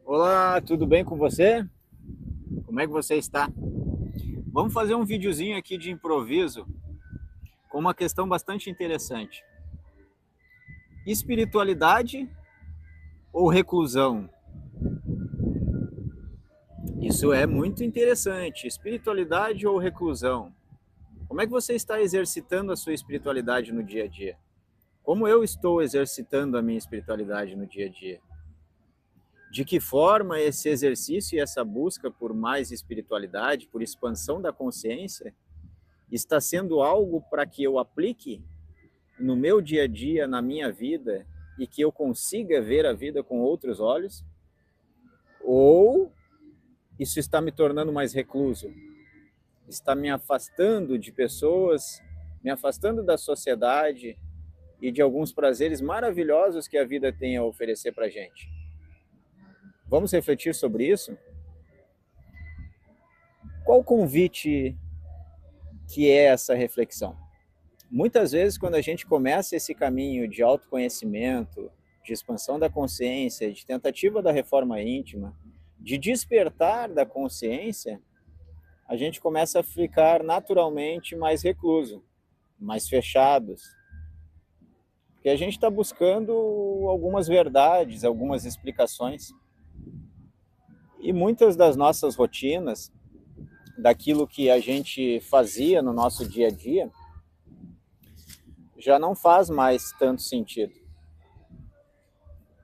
Olá, tudo bem com você? Como é que você está? Vamos fazer um videozinho aqui de improviso com uma questão bastante interessante. Espiritualidade ou reclusão? Isso é muito interessante. Espiritualidade ou reclusão? Como é que você está exercitando a sua espiritualidade no dia a dia? Como eu estou exercitando a minha espiritualidade no dia a dia? De que forma esse exercício e essa busca por mais espiritualidade, por expansão da consciência, está sendo algo para que eu aplique no meu dia a dia, na minha vida, e que eu consiga ver a vida com outros olhos? Ou isso está me tornando mais recluso? Está me afastando de pessoas, me afastando da sociedade e de alguns prazeres maravilhosos que a vida tem a oferecer para a gente? Vamos refletir sobre isso? Qual o convite que é essa reflexão? Muitas vezes, quando a gente começa esse caminho de autoconhecimento, de expansão da consciência, de tentativa da reforma íntima, de despertar da consciência, a gente começa a ficar naturalmente mais recluso, mais fechados, porque a gente está buscando algumas verdades, algumas explicações. E muitas das nossas rotinas, daquilo que a gente fazia no nosso dia a dia, já não faz mais tanto sentido.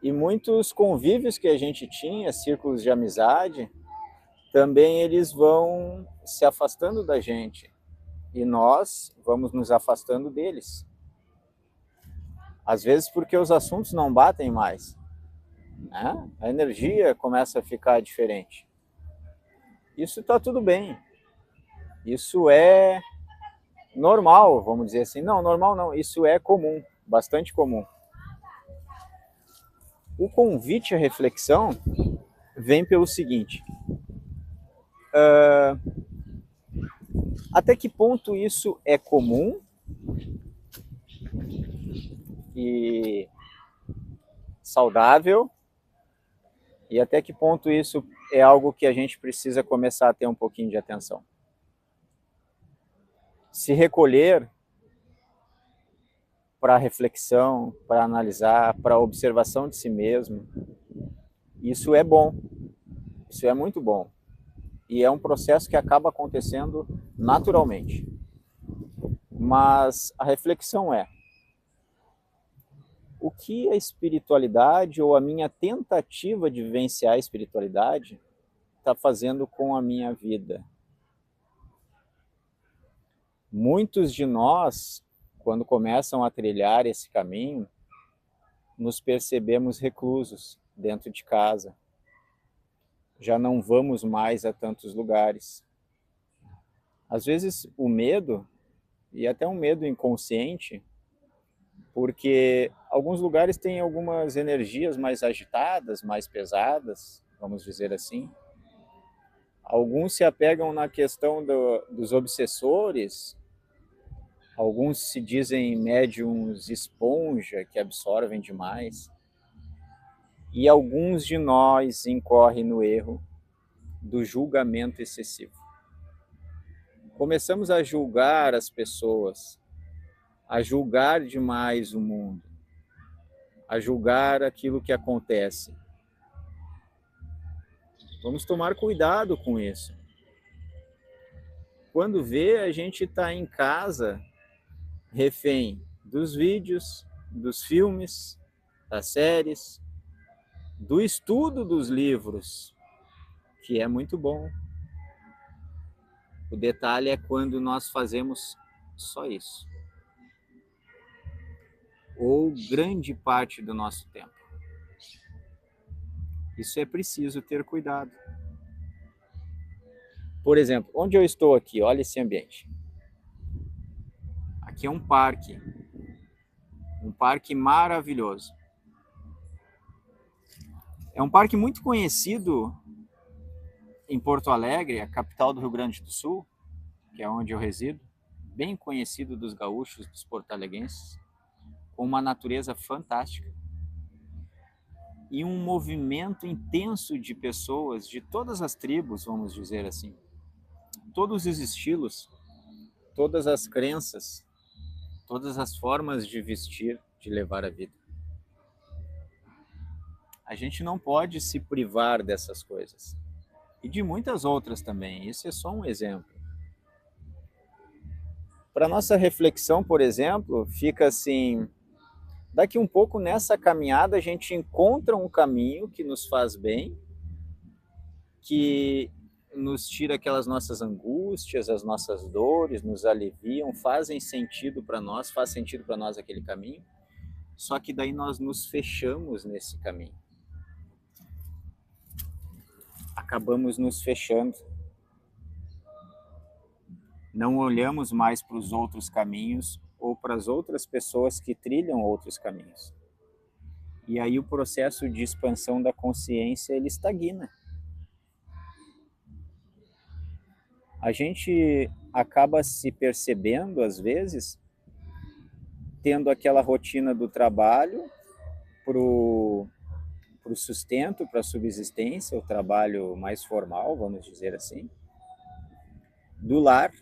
E muitos convívios que a gente tinha, círculos de amizade, também eles vão se afastando da gente e nós vamos nos afastando deles. Às vezes porque os assuntos não batem mais, né? A energia começa a ficar diferente. Isso está tudo bem, isso é normal, vamos dizer assim. Não, normal não, isso é comum, bastante comum. O convite à reflexão vem pelo seguinte: até que ponto isso é comum e saudável, e até que ponto isso é algo que a gente precisa começar a ter um pouquinho de atenção. Se recolher para reflexão, para analisar, para observação de si mesmo, isso é bom, isso é muito bom. E é um processo que acaba acontecendo naturalmente. Mas a reflexão é: o que a espiritualidade ou a minha tentativa de vivenciar a espiritualidade está fazendo com a minha vida? Muitos de nós, quando começam a trilhar esse caminho, nos percebemos reclusos dentro de casa. Já não vamos mais a tantos lugares. Às vezes o medo, e até um medo inconsciente, porque alguns lugares têm algumas energias mais agitadas, mais pesadas, vamos dizer assim. Alguns se apegam na questão dos obsessores, alguns se dizem médiums esponja, que absorvem demais. E alguns de nós incorrem no erro do julgamento excessivo. Começamos a julgar as pessoas, a julgar demais o mundo, a julgar aquilo que acontece. Vamos tomar cuidado com isso. Quando vê, a gente está em casa, refém dos vídeos, dos filmes, das séries, do estudo dos livros, que é muito bom. O detalhe é quando nós fazemos só isso, ou grande parte do nosso tempo. Isso é preciso ter cuidado. Por exemplo, onde eu estou aqui, olha esse ambiente. Aqui é um parque maravilhoso. É um parque muito conhecido em Porto Alegre, a capital do Rio Grande do Sul, que é onde eu resido, bem conhecido dos gaúchos, dos porto-alegrenses, com uma natureza fantástica. e um movimento intenso de pessoas de todas as tribos, vamos dizer assim, todos os estilos, todas as crenças, todas as formas de vestir, de levar a vida. A gente não pode se privar dessas coisas. E de muitas outras também. Isso é só um exemplo. Para nossa reflexão, por exemplo, fica assim: daqui um pouco nessa caminhada a gente encontra um caminho que nos faz bem, que nos tira aquelas nossas angústias, as nossas dores, nos aliviam, fazem sentido para nós, faz sentido para nós aquele caminho. Só que daí nós nos fechamos nesse caminho. Acabamos nos fechando. Não olhamos mais para os outros caminhos ou para as outras pessoas que trilham outros caminhos. E aí o processo de expansão da consciência, ele estagna. A gente acaba se percebendo, às vezes, tendo aquela rotina do trabalho para o sustento, para a subsistência, o trabalho mais formal, vamos dizer assim, do lar.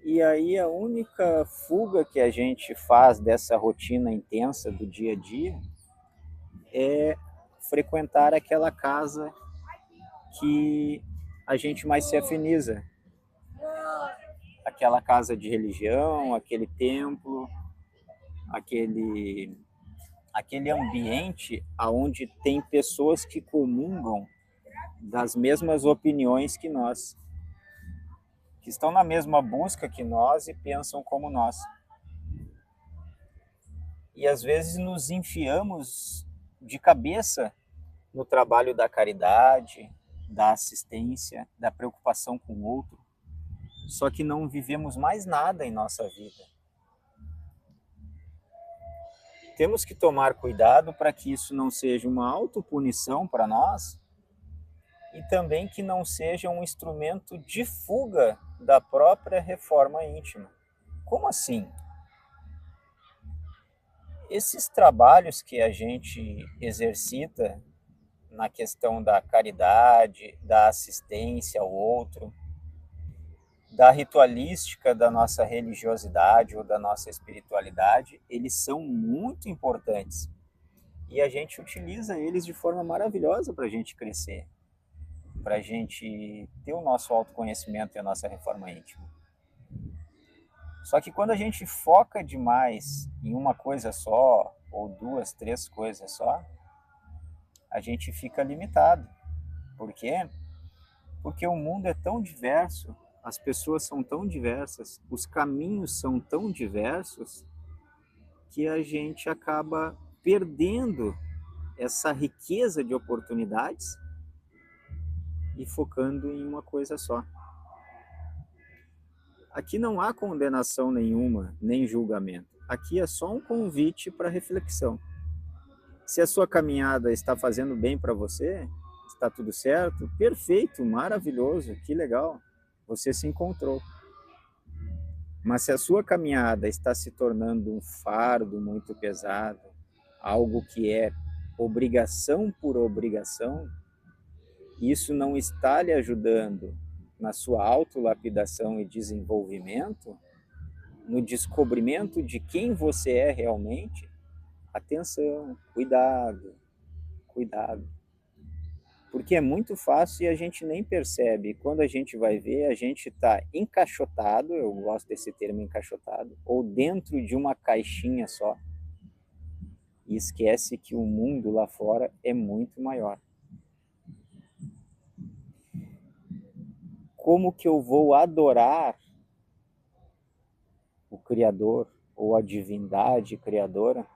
E aí a única fuga que a gente faz dessa rotina intensa do dia a dia é frequentar aquela casa que a gente mais se afiniza. Aquela casa de religião, aquele templo, aquele ambiente onde tem pessoas que comungam das mesmas opiniões que nós, que estão na mesma busca que nós e pensam como nós. E às vezes nos enfiamos de cabeça no trabalho da caridade, da assistência, da preocupação com o outro, só que não vivemos mais nada em nossa vida. Temos que tomar cuidado para que isso não seja uma autopunição para nós e também que não seja um instrumento de fuga da própria reforma íntima. Como assim? Esses trabalhos que a gente exercita na questão da caridade, da assistência ao outro, da ritualística da nossa religiosidade ou da nossa espiritualidade, eles são muito importantes. E a gente utiliza eles de forma maravilhosa para a gente crescer, para a gente ter o nosso autoconhecimento e a nossa reforma íntima. Só que quando a gente foca demais em uma coisa só, ou duas, três coisas só, a gente fica limitado. Por quê? Porque o mundo é tão diverso, as pessoas são tão diversas, os caminhos são tão diversos, que a gente acaba perdendo essa riqueza de oportunidades e focando em uma coisa só. Aqui não há condenação nenhuma, nem julgamento. Aqui é só um convite para reflexão. Se a sua caminhada está fazendo bem para você, está tudo certo, perfeito, maravilhoso, que legal, você se encontrou. Mas se a sua caminhada está se tornando um fardo muito pesado, algo que é obrigação por obrigação, isso não está lhe ajudando na sua autolapidação e desenvolvimento, no descobrimento de quem você é realmente, atenção, cuidado, cuidado. Porque é muito fácil e a gente nem percebe. Quando a gente vai ver, a gente está encaixotado, eu gosto desse termo encaixotado, ou dentro de uma caixinha só, e esquece que o mundo lá fora é muito maior. Como que eu vou adorar o Criador ou a divindade criadora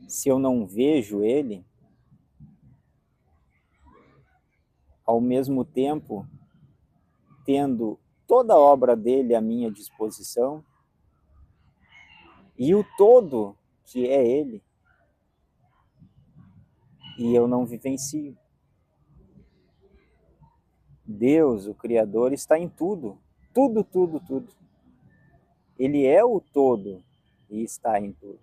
se eu não vejo Ele, ao mesmo tempo tendo toda a obra dele à minha disposição e o todo que é Ele, e eu não vivencio? Deus, o Criador, está em tudo, tudo, tudo, tudo. Ele é o todo e está em tudo.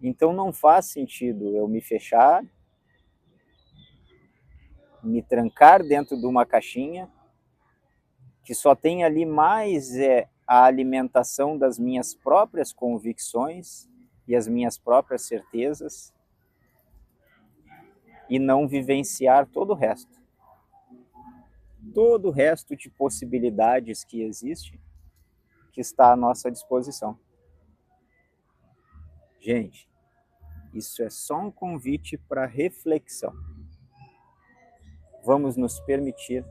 Então não faz sentido eu me fechar, me trancar dentro de uma caixinha que só tem ali mais a alimentação das minhas próprias convicções e as minhas próprias certezas e não vivenciar todo o resto de possibilidades que existe, que está à nossa disposição. Gente, isso é só um convite para reflexão. Vamos nos permitir.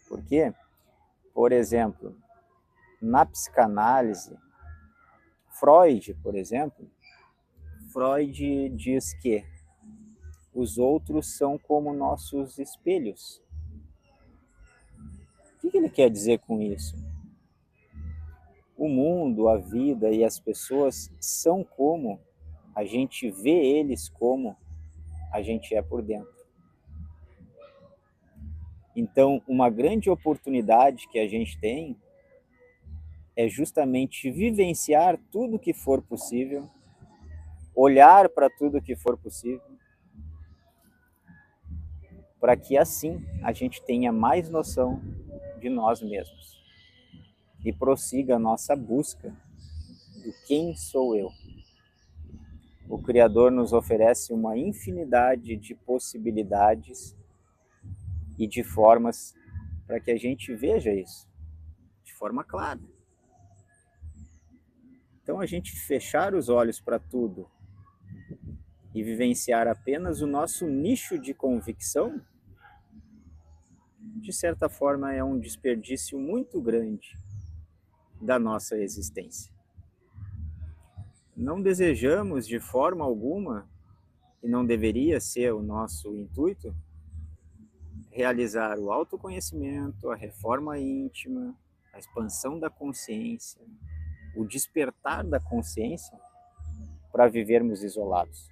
Por quê? Por exemplo, na psicanálise, Freud, por exemplo, Freud diz que os outros são como nossos espelhos. O que ele quer dizer com isso? O mundo, a vida e as pessoas são como a gente vê eles, como a gente é por dentro. Então, uma grande oportunidade que a gente tem é justamente vivenciar tudo que for possível, olhar para tudo que for possível, para que assim a gente tenha mais noção de nós mesmos e prossiga a nossa busca do quem sou eu. O Criador nos oferece uma infinidade de possibilidades e de formas para que a gente veja isso de forma clara. Então, a gente fechar os olhos para tudo e vivenciar apenas o nosso nicho de convicção, de certa forma, é um desperdício muito grande da nossa existência. Não desejamos de forma alguma, e não deveria ser o nosso intuito, realizar o autoconhecimento, a reforma íntima, a expansão da consciência, o despertar da consciência para vivermos isolados.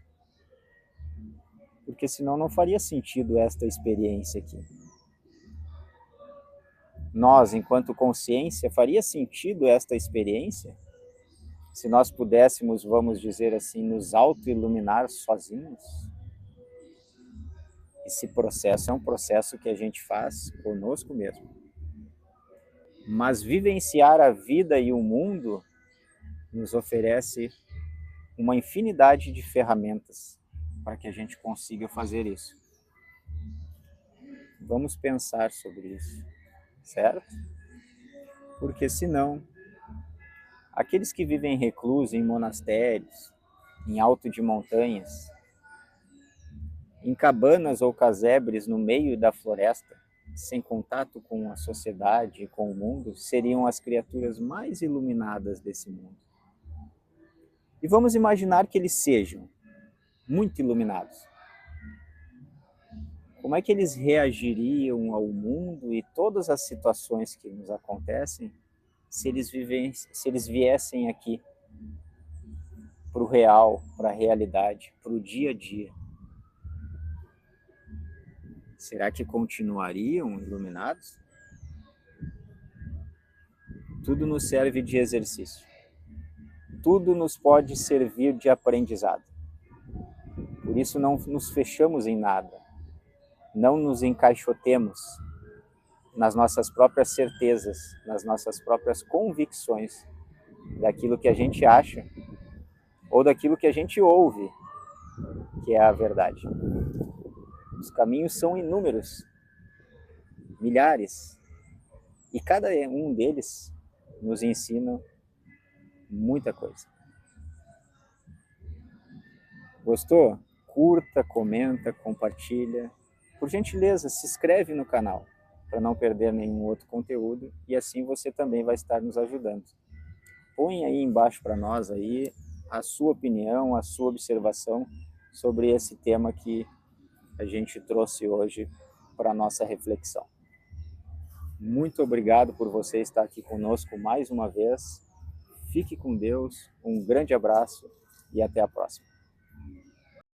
Porque senão não faria sentido esta experiência aqui. Nós, enquanto consciência, faria sentido esta experiência se nós pudéssemos, vamos dizer assim, nos auto-iluminar sozinhos? Esse processo é um processo que a gente faz conosco mesmo. Mas vivenciar a vida e o mundo nos oferece uma infinidade de ferramentas para que a gente consiga fazer isso. Vamos pensar sobre isso, certo? Porque senão, aqueles que vivem reclusos em monastérios, em alto de montanhas, em cabanas ou casebres no meio da floresta, sem contato com a sociedade e com o mundo, seriam as criaturas mais iluminadas desse mundo. E vamos imaginar que eles sejam muito iluminados. Como é que eles reagiriam ao mundo e todas as situações que nos acontecem se eles viessem aqui para o real, para a realidade, para o dia a dia? Será que continuariam iluminados? Tudo nos serve de exercício. Tudo nos pode servir de aprendizado. Por isso não nos fechamos em nada. Não nos encaixotemos nas nossas próprias certezas, nas nossas próprias convicções daquilo que a gente acha ou daquilo que a gente ouve que é a verdade. Os caminhos são inúmeros, milhares, e cada um deles nos ensina muita coisa. Gostou? Curta, comenta, compartilha. Por gentileza, se inscreve no canal para não perder nenhum outro conteúdo e assim você também vai estar nos ajudando. Põe aí embaixo para nós aí a sua opinião, a sua observação sobre esse tema que a gente trouxe hoje para a nossa reflexão. Muito obrigado por você estar aqui conosco mais uma vez. Fique com Deus, um grande abraço e até a próxima.